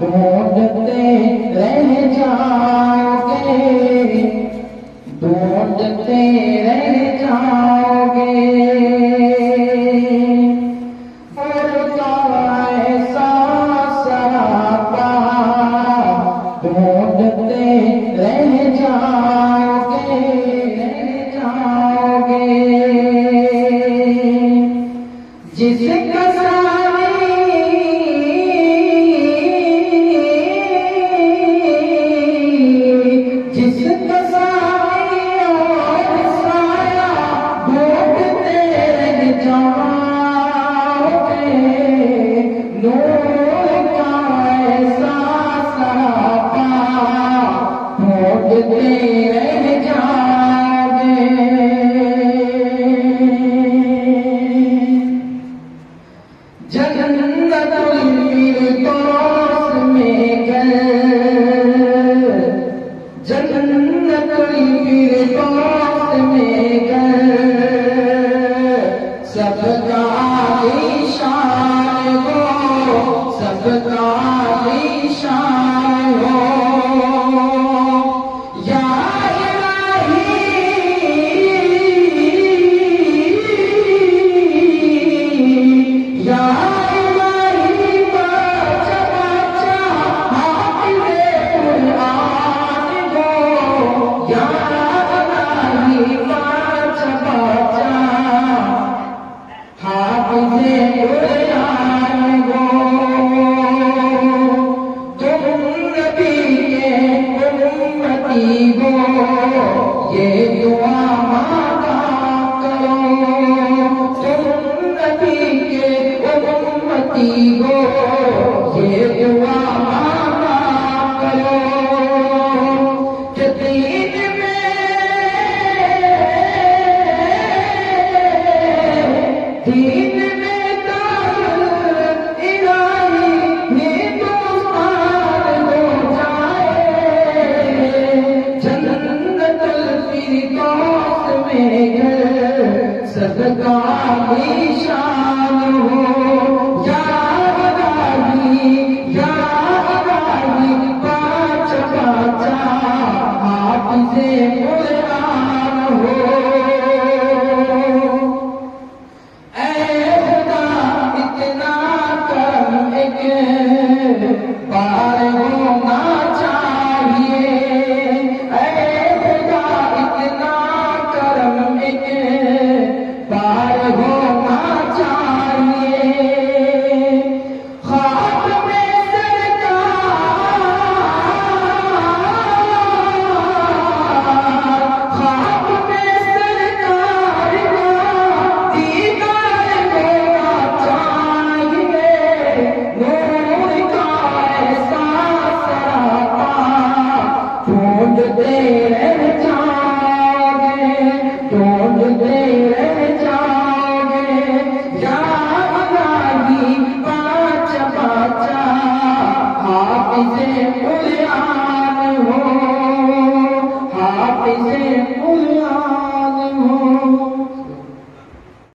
ढूंढते रह जाओगे, ढूंढते रह जाओगे। और ऐसा सरापा ढूंढते रह जाओगे, रह जाओगे। जिसका सबका ईशान हो, सबका ईशान हो। या इलाही, या इलाही बचा बचा हाफ़िज़े कुरान हो। या इलाही बचा बचा हाफ़िज़े कुरान हो। तुम नबी के उम्मती हो, ये दुआ मांगा करो। तुम नबी के उम्मती हो, ये दुआ मांगा करो। कि दीन में दाखिल इलाही हिंदुस्तान हो जाए। जन्नतुल फिरदौस में घर सबका निशान हो। या इलाही, या इलाही बाचा बाचा हाफ़िज़े कुरान हो। पार होना चाहिए, ऐ खुदा इतना करम एक पार होना चाहिए। ख्वाब में सरकार, ख्वाब में सरकार का दीदार होना चाहिए। ढूंढते रह जाओगे, ढूंढते रह जाओगे। या इलाही बाचा बाचा हाफ़िज़े कुरान हो।